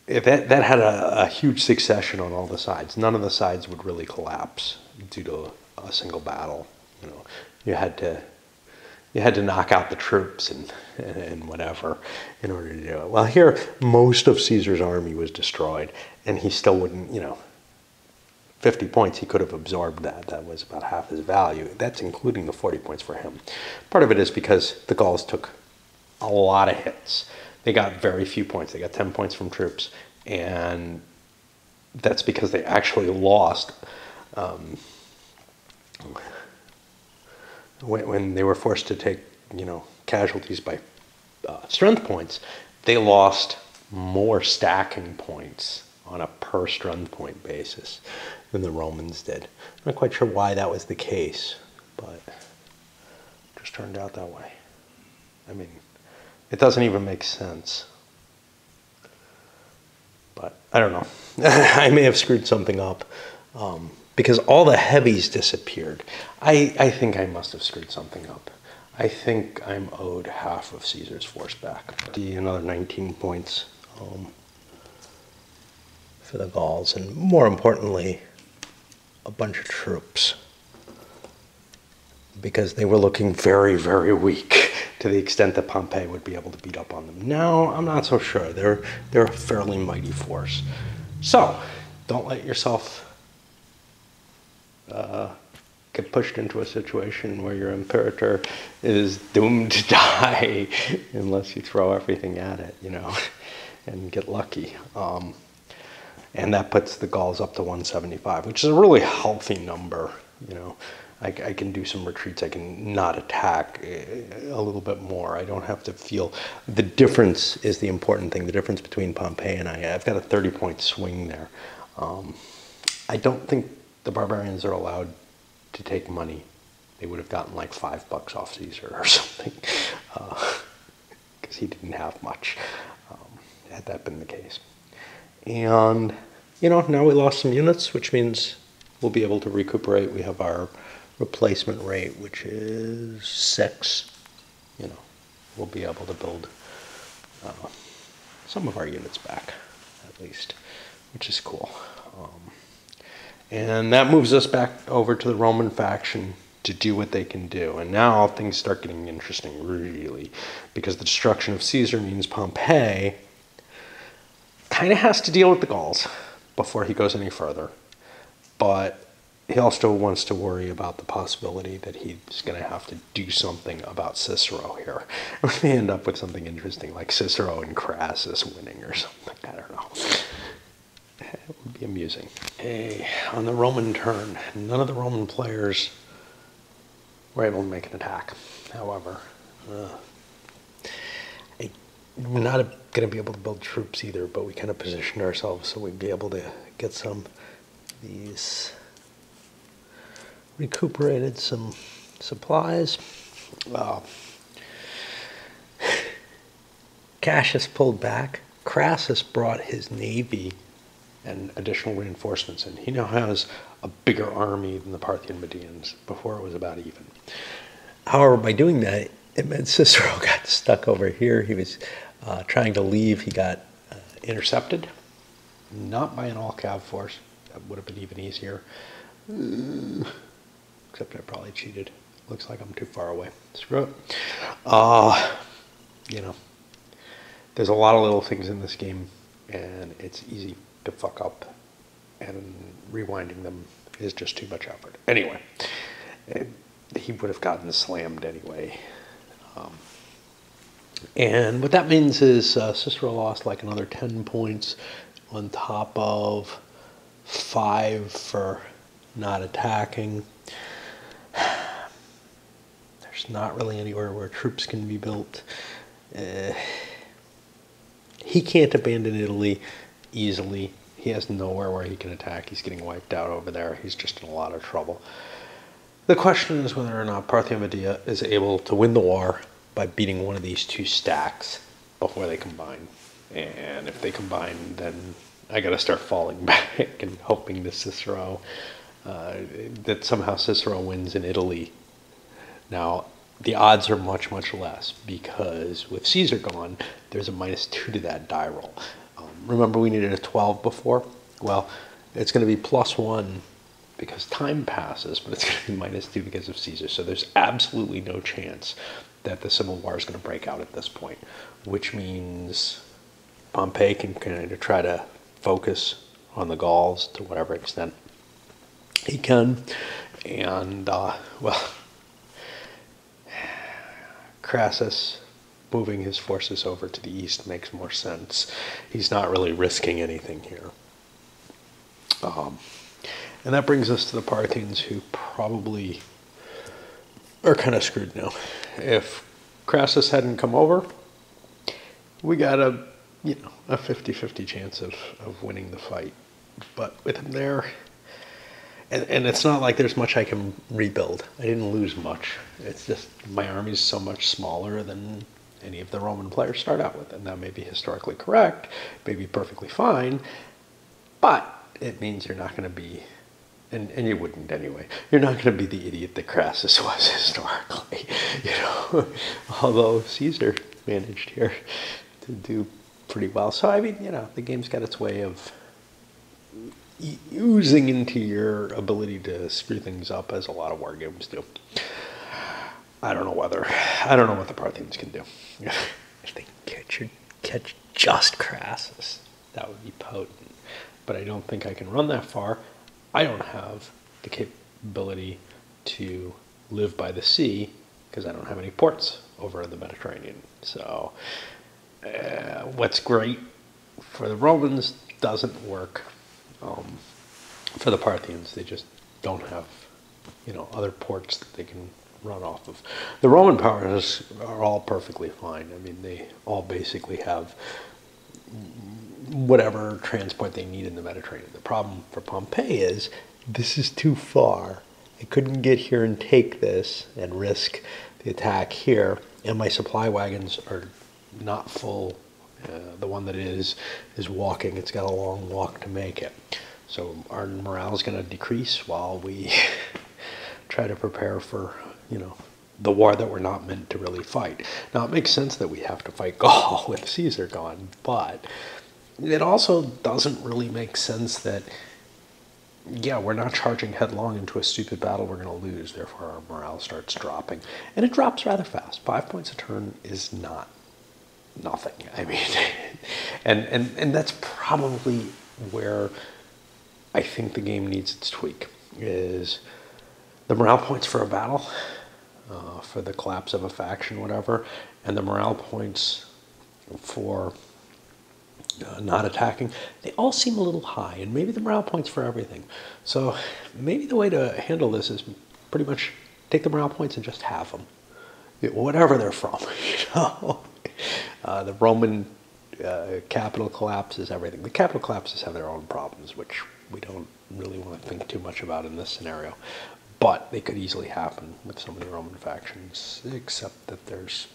Speaker 1: That had a huge succession on all the sides. None of the sides would really collapse due to a single battle. You know, you had to knock out the troops and whatever in order to do it. Well, here, most of Caesar's army was destroyed, and he still wouldn't, you know, 50 points, he could have absorbed that. That was about half his value. That's including the 40 points for him. Part of it is because the Gauls took a lot of hits. They got very few points. They got 10 points from troops, and that's because they actually lost when they were forced to take, you know, casualties by strength points. They lost more stacking points on a per strength point basis than the Romans did. I'm not quite sure why that was the case, but it just turned out that way. I mean, it doesn't even make sense. But I don't know. I may have screwed something up because all the heavies disappeared. I think I must have screwed something up. I think I'm owed half of Caesar's force back. Another 19 points for the Gauls, and more importantly, a bunch of troops, because they were looking very, very weak to the extent that Pompey would be able to beat up on them. Now, I'm not so sure. They're a fairly mighty force. So, don't let yourself get pushed into a situation where your imperator is doomed to die unless you throw everything at it, you know, and get lucky. And that puts the Gauls up to 175, which is a really healthy number, you know. I can do some retreats. I can not attack a little bit more. I don't have to feel... The difference is the important thing, the difference between Pompey and I've got a 30-point swing there. I don't think the barbarians are allowed to take money. They would have gotten like $5 off Caesar or something, because he didn't have much, had that been the case. And, you know, now we lost some units, which means we'll be able to recuperate. We have our replacement rate, which is 6. You know, we'll be able to build some of our units back, at least, which is cool. And that moves us back over to the Roman faction to do what they can do. And now things start getting interesting, really, because the destruction of Caesar means Pompey kind of has to deal with the Gauls before he goes any further. But he also wants to worry about the possibility that he's going to have to do something about Cicero here. We may end up with something interesting, like Cicero and Crassus winning or something. I don't know. It would be amusing. Hey, on the Roman turn, none of the Roman players were able to make an attack. However, we're not going to be able to build troops either, but we kind of positioned ourselves so we'd be able to get some of these... recuperated some supplies. Cassius pulled back. Crassus brought his navy and additional reinforcements in. He now has a bigger army than the Parthian Medians. Before it was about even. However, by doing that, it meant Cicero got stuck over here. He was trying to leave. He got intercepted, not by an all-cav force. That would have been even easier. Except I probably cheated. Looks like I'm too far away. Screw it. You know, There's a lot of little things in this game, and it's easy to fuck up, and rewinding them is just too much effort. Anyway, he would have gotten slammed anyway. And what that means is Cicero lost like another 10 points on top of 5 for not attacking. There's not really anywhere where troops can be built. He can't abandon Italy easily. He has nowhere where he can attack. He's getting wiped out over there. He's just in a lot of trouble. The question is whether or not Parthian Medea is able to win the war by beating one of these two stacks before they combine. And if they combine, then I got to start falling back and hoping that Cicero, that somehow Cicero wins in Italy. Now, the odds are much, much less because with Caesar gone, there's a -2 to that die roll. Remember we needed a 12 before? Well, it's going to be +1 because time passes, but it's going to be -2 because of Caesar. So there's absolutely no chance that the Civil War is going to break out at this point, which means Pompey can kind of try to focus on the Gauls to whatever extent he can. And, well, Crassus moving his forces over to the east makes more sense. He's not really risking anything here. And that brings us to the Parthians, who probably are kind of screwed now. If Crassus hadn't come over, we got a 50-50 chance of winning the fight. But with him there, and it's not like there's much I can rebuild. I didn't lose much. It's just my army's so much smaller than any of the Roman players start out with. And that may be historically correct, may be perfectly fine, but it means you're not going to be, and you wouldn't anyway, you're not going to be the idiot that Crassus was historically, although Caesar managed here to do pretty well. So, I mean, the game's got its way of oozing into your ability to screw things up, as a lot of war games do. I don't know what the Parthians can do. If they catch just Crassus, that would be potent. But I don't think I can run that far. I don't have the capability to live by the sea because I don't have any ports over the Mediterranean. So what's great for the Romans doesn't work for the Parthians. They just don't have, other ports that they can run off of. The Roman powers are all perfectly fine. I mean, they all basically have whatever transport they need in the Mediterranean. The problem for Pompey is this is too far. I couldn't get here and take this and risk the attack here, and my supply wagons are not full. The one that is walking. It's got a long walk to make it. So our morale is going to decrease while we try to prepare for, the war that we're not meant to really fight. Now, it makes sense that we have to fight Gaul with Caesar gone, but it also doesn't really make sense that, we're not charging headlong into a stupid battle we're going to lose. Therefore, our morale starts dropping. And it drops rather fast. 5 points a turn is not nothing. I mean, and that's probably where I think the game needs its tweak, is the morale points for a battle, for the collapse of a faction, whatever, and the morale points for not attacking, they all seem a little high, and maybe the morale points for everything. So maybe the way to handle this is pretty much take the morale points and just have them, whatever they're from, The Roman capital collapses, everything. The capital collapses have their own problems, which we don't really want to think too much about in this scenario. But they could easily happen with some of the Roman factions, except that there's...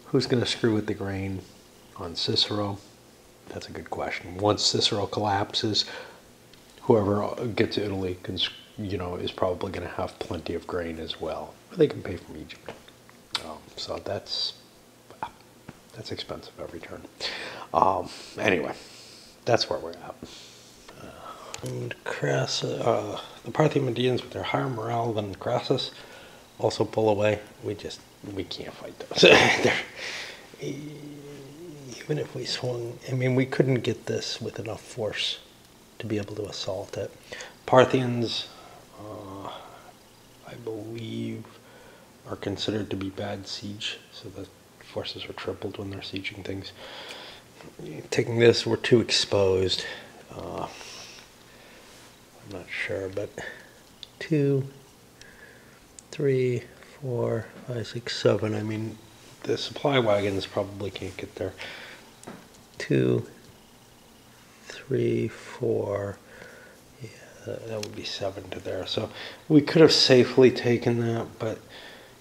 Speaker 1: Who's going to screw with the grain on Cicero? That's a good question. Once Cicero collapses, whoever gets Italy can, is probably going to have plenty of grain as well. They can pay from Egypt. So that's expensive every turn. Anyway, that's where we're at. And Crassus, the Parthian Medians with their higher morale than Crassus also pull away. We can't fight those. even if we swung, I mean, we couldn't get this with enough force to be able to assault it. Parthians, I believe, are considered to be bad siege, so the forces are tripled when they're sieging things. Taking this, we're too exposed. I'm not sure, but 2, 3, 4, 5, 6, 7. I mean, the supply wagons probably can't get there. 2, 3, 4. Yeah, that would be 7 to there. So we could have safely taken that, but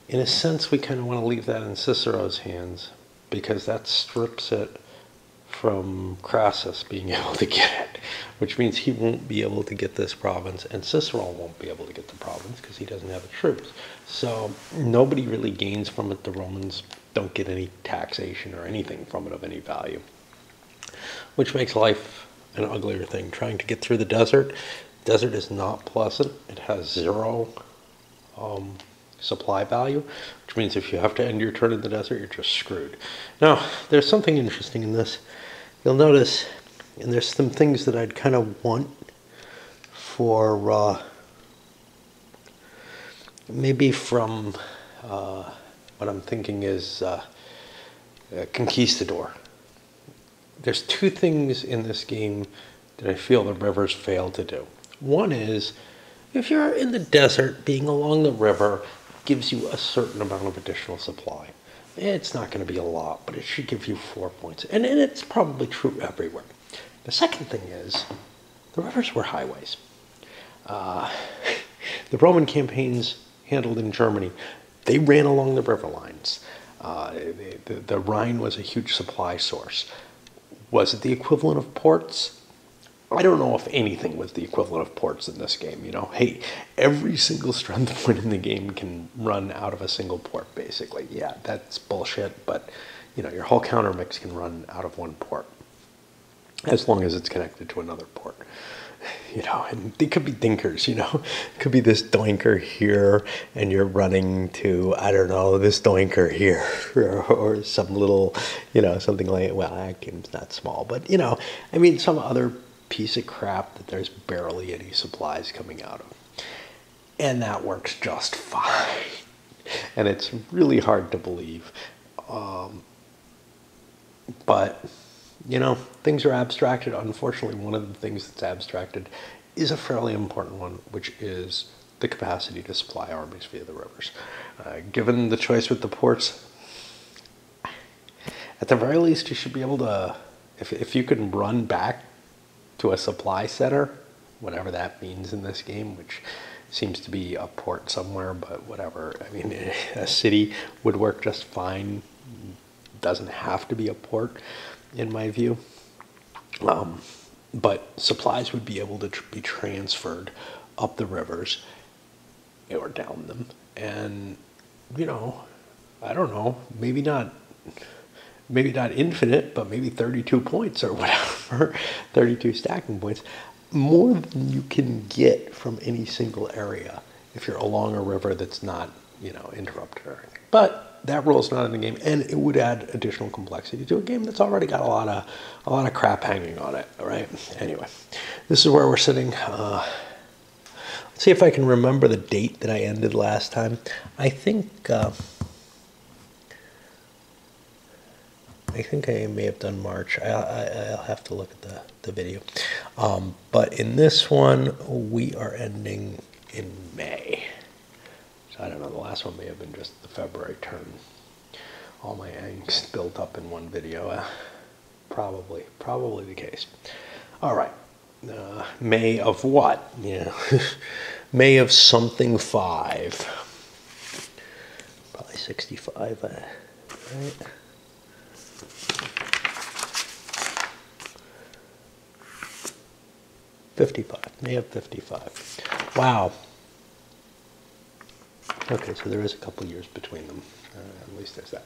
Speaker 1: in a sense, we kind of want to leave that in Cicero's hands because that strips it from Crassus being able to get it, which means he won't be able to get this province, and Cicero won't be able to get the province because he doesn't have the troops. So nobody really gains from it. The Romans don't get any taxation or anything from it of any value, which makes life an uglier thing. Trying to get through the desert. Desert is not pleasant. It has 0 supply value, which means if you have to end your turn in the desert, you're just screwed. Now, there's something interesting in this. You'll notice, and there's some things that I'd kind of want for maybe from what I'm thinking is Conquistador. There's 2 things in this game that I feel the rivers fail to do. One is, if you're in the desert, being along the river gives you a certain amount of additional supply. It's not going to be a lot, but it should give you 4 points. And it's probably true everywhere. The second thing is, the rivers were highways. The Roman campaigns handled in Germany, they ran along the river lines. The Rhine was a huge supply source. Was it the equivalent of ports? I don't know if anything was the equivalent of ports in this game. You know, hey, every single strength point in the game can run out of a single port, basically. Yeah, that's bullshit, but, you know, your whole counter mix can run out of one port, as long as it's connected to another port. You know, and they could be dinkers, you know. It could be this doinker here, and you're running to, I don't know, this doinker here, or some little, you know, something like, well, that game's not small, but, you know, I mean, some other piece of crap that there's barely any supplies coming out of. And that works just fine. And it's really hard to believe. But, you know, things are abstracted. Unfortunately, one of the things that's abstracted is a fairly important one, which is the capacity to supply armies via the rivers. Given the choice with the ports, at the very least, you should be able to, if you can run back to a supply center, whatever that means in this game, which seems to be a port somewhere, but whatever. I mean, a city would work just fine. Doesn't have to be a port, in my view. But supplies would be able to be transferred up the rivers or down them. And, you know, I don't know, maybe not infinite, but maybe 32 points or whatever, 32 stacking points, more than you can get from any single area if you're along a river that's not, you know, interrupted or anything. But that rule's not in the game, and it would add additional complexity to a game that's already got a lot of crap hanging on it. All right. Anyway, this is where we're sitting. Let's see if I can remember the date that I ended last time. I think I may have done March. I'll have to look at the video. But in this one, we are ending in May. So I don't know, the last one may have been just the February turn. All my angst built up in one video. Probably the case. All right. May of what? Yeah. May of something 5. Probably 65, right? 55, May of 55. Wow. Okay, so there is a couple years between them. At least there's that.